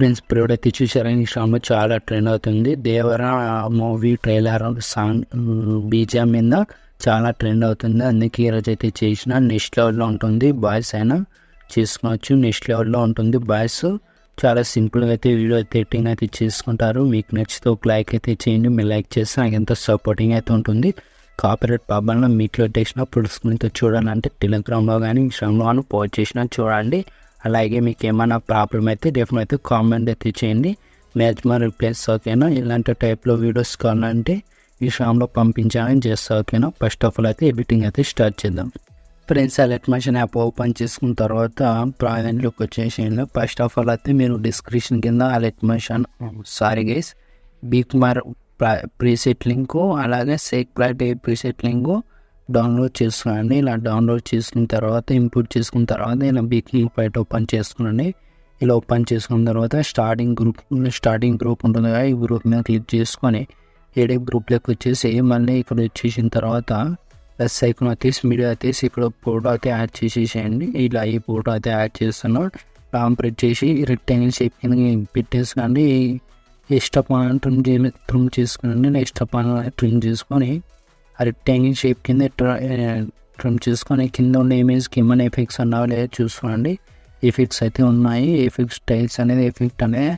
Friends, ఇప్పుడైతే చూసారా ఇన్స్టాగ్రామ్లో చాలా ట్రెండ్ అవుతుంది. Devara movie trailer song BGM మీద చాలా ట్రెండ్ అవుతుంది. అందుకే ఈరోజు అయితే చేసిన నెక్స్ట్ లెవెల్లో ఉంటుంది. బాయ్స్ అయినా చేసుకోవచ్చు, నెక్స్ట్ లెవెల్లో ఉంటుంది. బాయ్స్ చాలా సింపుల్గా అయితే వీడియో అయితే ఎడిటింగ్ అయితే చేసుకుంటారు. మీకు నచ్చితే ఒక లైక్ అయితే చేయండి. మీరు లైక్ చేస్తే నాకు ఎంత సపోర్టింగ్ అయితే ఉంటుంది. కాపీరైట్ ప్రాబ్లంలో మీట్లో టెక్స్ట్లో పుడుచుకుని చూడాలంటే టెలిగ్రామ్లో కానీ ఇన్స్టాగ్రామ్లో కానీ పోస్ట్ చేసినా చూడండి. అలాగే మీకు ఏమైనా ప్రాబ్లం అయితే డెఫినెట్ అయితే కామెంట్ అయితే చేయండి. మ్యాక్సిమం రిప్లైస్ ఓకేనా. ఇలాంటి టైప్లో వీడియోస్ కావాలంటే ఇన్స్టాగ్రామ్లో పంపించాలని చేస్తా ఓకేనా. ఫస్ట్ ఆఫ్ ఆల్ అయితే ఎడిటింగ్ అయితే స్టార్ట్ చేద్దాం. Friends, alert machine app open చేసుకున్న తర్వాత ప్రాజెక్ట్లోకి వచ్చేసేయండి. ఫస్ట్ ఆఫ్ ఆల్ అయితే మీరు డిస్క్రిప్షన్ కింద అలర్ట్ మెషిన్ బీక్మార్ ప్రీసెట్ లింకు అలాగే sake plot preset link download చేసుకోండి. ఇలా డౌన్లోడ్ చేసుకున్న తర్వాత ఇంపోర్ట్ చేసుకున్న తర్వాత ఇలా బీక్మార్ ఫైట్ ఓపెన్ చేసుకోండి. ఇలా ఓపెన్ చేసుకున్న తర్వాత స్టార్టింగ్ గ్రూప్ ఉంటుంది కదా, ఈ గ్రూప్ మీద క్లిక్ చేసుకొని ఏడే గ్రూప్లోకి వచ్చేసి మళ్ళీ ఇక్కడ వచ్చేసిన తర్వాత ప్లస్ ఐకాన్ వచ్చేసి మీడియా వచ్చేసి ఇక్కడ ఫోటో అయితే యాడ్ చేసేసేయండి. ఇలా ఈ ఫోటో అయితే యాడ్ చేస్తున్నాం. ప్రెస్ చేసి రెక్టాంగిల్ షేప్ కింద పెట్టేసుకోండి. ఎక్స్ట్రా పాయింట్ ట్రిమ్ చేసుకోండి. ఎక్స్ట్రా పాయింట్ ట్రిమ్ చేసుకొని ఆ రెక్టాంగిల్ షేప్ కింద ట్రిమ్ చేసుకొని కింద ఉన్న ఇమేజ్కి ఏమైనా ఎఫెక్ట్స్ ఉన్నావో లేదో చూసుకోండి. ఎఫెక్ట్స్ అయితే ఉన్నాయి. ఎఫెక్ట్స్ స్టైల్స్ అనేది ఎఫెక్ట్ అనేది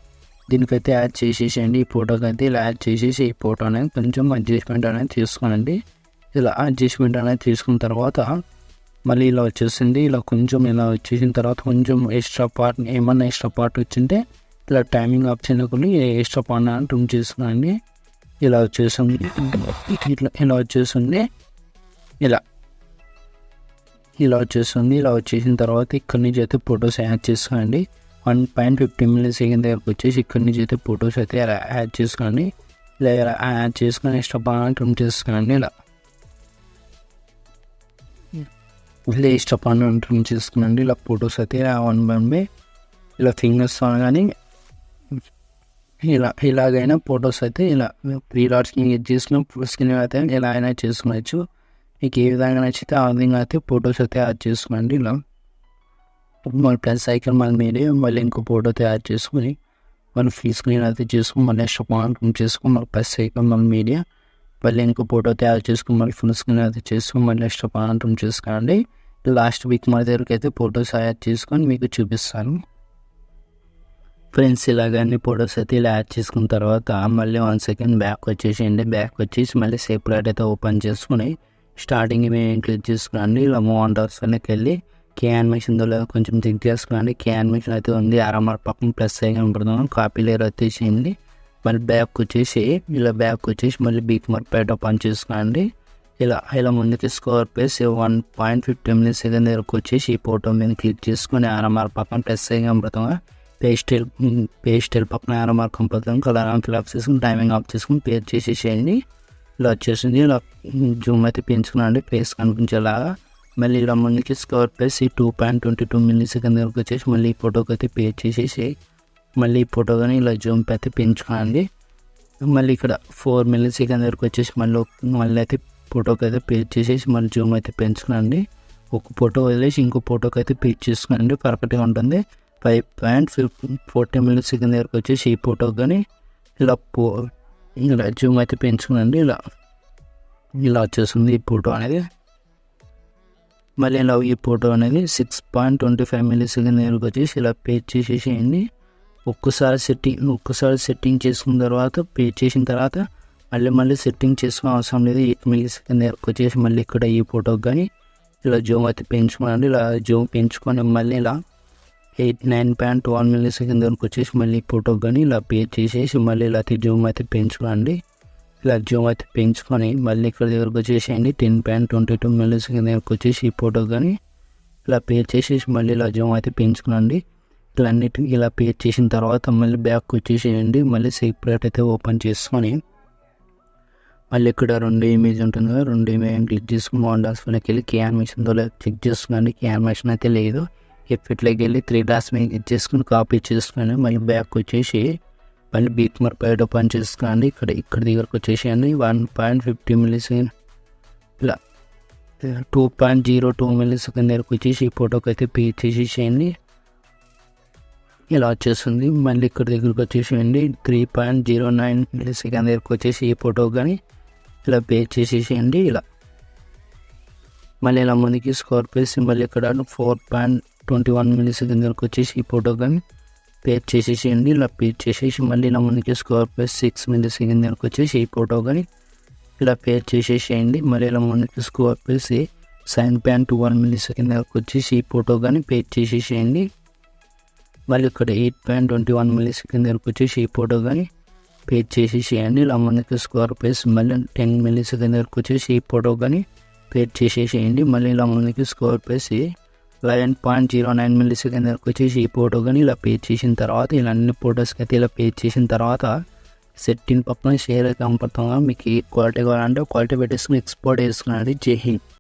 దీనికైతే యాడ్ చేసేసేయండి. ఈ ఫోటోకి అయితే ఇలా యాడ్ చేసేసి ఈ ఫోటో అనేది కొంచెం అడ్జస్ట్మెంట్ అనేది తీసుకోనండి. ఇలా అడ్జస్ట్మెంట్ అనేది తీసుకున్న తర్వాత మళ్ళీ ఇలా వచ్చేసింది. ఇలా కొంచెం ఇలా వచ్చేసిన తర్వాత కొంచెం ఎక్స్ట్రా పార్ట్ ఏమన్నా ఎక్స్ట్రా పార్ట్ వచ్చింటే ఇలా టైమింగ్ ఆప్షన్ కొన్ని ఎక్స్ట్రా పార్ట్ అని ట్రిమ్ చేసుకోండి. ఇలా వచ్చేసింది. ఇలా వచ్చేసింది. ఇలా వచ్చేస్తుంది. ఇలా వచ్చేసిన తర్వాత ఇక్కడి నుంచి అయితే ఫొటోస్ యాడ్ చేసుకోండి. 1.50 మిల్లీసెకండ్ దగ్గరకు వచ్చేసి ఇక్కడి నుంచి అయితే ఫొటోస్ అయితే యాడ్ చేసుకోండి. ఇలా యాడ్ చేసుకొని ఎక్స్ట్రా పార్ట్ ట్రిమ్ చేసుకోండి. ఇలా ఎక్స్ట్రా పార్ట్ ట్రిమ్ చేసుకోండి. ఇలా ఫొటోస్ అయితే 1 ఇలా ఫింగర్స్ కానీ ఇలాగైనా ఫొటోస్ అయితే ఇలా 3 డాట్స్ని యూజ్ చేసుకుని ఫుల్ స్క్రీన్ అయితే ఇలా అయినా చేసుకోవచ్చు. మీకు ఏ విధంగా నచ్చితే ఆ విధంగా అయితే ఫొటోస్ అయితే యాడ్ చేసుకోండి. ఇలా మళ్ళీ ప్లస్ ఐకాన్ మళ్ళీ ఇంకో ఫోటో అయితే యాడ్ చేసుకుని మళ్ళీ ఫుల్ స్క్రీన్ అయితే చేసుకుని మళ్ళీ ఎక్స్ట్రా పాయింట్ చేసుకుని మళ్ళీ ప్లస్ ఐకాన్ మీడియా మళ్ళీ ఇంకో ఫోటో అయితే యాడ్ చేసుకుని మళ్ళీ ఫుల్ స్క్రీన్ అయితే చేసుకుని మళ్ళీ ఎక్స్ట్రా పాయింట్ చేసుకోండి. లాస్ట్ వీక్ మన దగ్గరికి అయితే ఫొటోస్ యాడ్ చేసుకొని మీకు చూపిస్తాను. ఫ్రెండ్స్, ఇలాగ అన్ని ఫొటోస్ అయితే ఇలా యాడ్ చేసుకున్న తర్వాత మళ్ళీ 1 సెకండ్ బ్యాక్ వచ్చేసేయండి. బ్యాక్ వచ్చేసి మళ్ళీ సెపరేట్ అయితే ఓపెన్ చేసుకుని స్టార్టింగ్ క్లిక్ చేసుకురండి. ఇలా మూవ్ ఆన్ ఆప్షన్కి వెళ్ళి కే యానిమేషన్తో కొంచెం చెక్ చేసుకోండి. కే యానిమేషన్ అయితే ఉంది. ఆర్ఎంఆర్ పక్కన ప్లస్ ఐకాన్ పడుతున్నాం. కాపీ లేయర్ వచ్చేసింది. మళ్ళీ బ్యాక్ వచ్చేసి మళ్ళీ బీక్మార్ పైట ఓపెన్ చేసుకోండి. ఇలా ముందుకి స్కోర్ ప్లేస్ 1.50 మిల్లీసెకండ్ దగ్గరకు వచ్చేసి ఈ ఫోటో మీద క్లిక్ చేసుకొని ఆర్ఎంఆర్ పక్కన ప్లస్ ఐకాన్ పడుతున్నాం. పేస్టల్ పక్కన ఆర్ఎంఆర్ కంపల్సరీ కలర్ ఫిల్అప్ చేసుకుని టైమింగ్ ఆఫ్ చేసుకుని పేస్ట్ చేసేసేయండి. ఇలా వచ్చేసింది. ఇలా జూమ్ అయితే పెంచుకున్నాండి ఫేస్ కనిపించేలాగా. మళ్ళీ ఇలా ముందుకి స్కోర్ ప్లేస్ 2.22 మిల్లీసెకండ్ దగ్గరకు వచ్చేసి మళ్ళీ ఈ ఫోటోకి అయితే పేస్ట్ చేసేసి మళ్ళీ ఈ ఫోటో కానీ ఇలా జూమ్ అయితే పెంచుకోండి. మళ్ళీ ఇక్కడ 4 మిల్లీసెకండ్ దగ్గరకు వచ్చేసి మళ్ళీ అయితే ఫోటోకి అయితే పేస్ట్ చేసేసి మళ్ళీ జూమ్ అయితే పెంచుకోండి. ఒక ఫోటో వదిలేసి ఇంకో ఫోటోకి అయితే పేస్ట్ చేసుకోండి. పర్ఫెక్ట్గా ఉంటుంది. 5.40 మిల్లీసెకండ్ దగ్గరకు వచ్చేసి ఈ ఫోటోకి కానీ ఇలా జూమ్ అయితే పెంచుకోండి. ఇలా వచ్చేస్తుంది ఈ ఫోటో అనేది. మళ్ళీ ఇలా ఈ ఫోటో అనేది 6.25 మిల్లీసెకండ్ దగ్గరకు వచ్చేసి ఇలా పేస్ట్ చేసేసేయండి. ఒక్కసారి సెట్టింగ్ చేసుకున్న తర్వాత పేస్ట్ చేసిన తర్వాత మళ్ళీ సెట్టింగ్ చేసుకునే అవసరం లేదు. 8 మిల్లీసెకండ్ దగ్గరకు వచ్చేసి మళ్ళీ ఇక్కడ ఈ ఫోటోకి కానీ ఇలా జూమ్ అయితే పెంచుకోండి. ఇలా జూమ్ పెంచుకొని మళ్ళీ ఇలా 9.1 మిల్లీసెకండ్ దగ్గరకు వచ్చేసి మళ్ళీ ఈ ఫోటోకి కానీ ఇలా పేస్ట్ చేసేసి మళ్ళీ ఇలా జూమ్ అయితే పెంచుకోండి. ఇలా జూమ్ అయితే పెంచుకొని మళ్ళీ ఇక్కడ దగ్గరకు వచ్చేసేయండి. 10.22 మిల్లీసెకండ్ దగ్గరకు వచ్చేసి ఈ ఫోటోకి కానీ ఇలా పేస్ట్ చేసేసి మళ్ళీ ఇలా జూమ్ అయితే పెంచుకోండి. ఇలా అన్నిటికీ ఇలా పేస్ట్ చేసిన తర్వాత మళ్ళీ బ్యాక్ వచ్చేసేయండి. మళ్ళీ సెపరేట్ అయితే ఓపెన్ చేసుకొని మళ్ళీ ఇక్కడ 2 ఇమేజ్ ఉంటుంది కదా, 2 ఇమేజ్ క్లిక్ చేసుకుని మోడల్స్లోకి వెళ్ళి కే యానిమేషన్తో చెక్ చేసుకోండి. కే యానిమేషన్ అయితే లేదు. ఎఫెక్ట్లోకి వెళ్ళి 3 డాట్స్ మీద క్లిక్ చేసుకుని కాపీ చేసుకొని మళ్ళీ బ్యాక్ వచ్చేసి మళ్ళీ బీక్మార్ పైట ఓపెన్ చేసుకోండి. ఇక్కడ దగ్గరకు వచ్చేసేయండి. 1.50 మిల్లీసెకండ్ ఇలా 2.02 మిల్లీసెకండ్ దగ్గరకు వచ్చేసి ఈ ఫోటోకి అయితే పేస్ట్ చేసేసేయండి. ఇలా వచ్చేస్తుంది. మళ్ళీ ఇక్కడ దగ్గరకు వచ్చేసేయండి 3.09 మిల్లీ సెకండ్ దగ్గరకు వచ్చేసి ఈ ఫోటో కానీ ఇలా పే చేసేసేయండి. ఇలా మళ్ళీ ఇలా ముందుకి స్కోర్ పేజ్ సింబల్ ఇక్కడ 4.21 మిల్లీ సెకండ్ దగ్గరకు వచ్చేసి ఈ ఫోటో కానీ పే చేసేసేయండి. ఇలా పే చేసేసి మళ్ళీ ఇలా ముందుకి స్కోర్ పేజ్ 6 మిల్లీ సెకండ్ దగ్గరకు వచ్చేసి ఈ ఫోటో కానీ ఇలా పే చేసేసేయండి. మళ్ళీ ఇలా ముందుకి స్కోర్ పేజ్ 7.21 మిల్లీ సెకండ్ దగ్గరకు వచ్చేసి ఈ ఫోటో కానీ పే చేసేసేయండి. మళ్ళీ ఇక్కడ 8.21 మిల్లీ సెకండ్ దగ్గరకు వచ్చేసి ఈ ఫోటో కానీ పే చేసేసేయండి. ఇలా ముందుకి స్కోర్ పేజ్ మళ్ళీ 10 మిల్లీ సెకండ్ దగ్గరకు వచ్చేసి ఈ ఫోటో కానీ పే చేసేసేయండి. మళ్ళీ ఇలా ముందుకి స్కోర్ పేజ్ 11.09 మిల్లీ సెకండ్ దగ్గరకు వచ్చేసి ఈ ఫోటో కానీ ఇలా పే చేసిన తర్వాత ఇలా అన్ని ఫొటోస్కి అయితే ఇలా పే చేసిన తర్వాత సెట్టింగ్ పక్కన షేర్ అయితే కనపడుతుందా, మీకు క్వాలిటీ కావాలంటే క్వాలిటీ పెట్టేసుకుని ఎక్స్పోర్ట్ చేసుకున్నది. జై హింద్.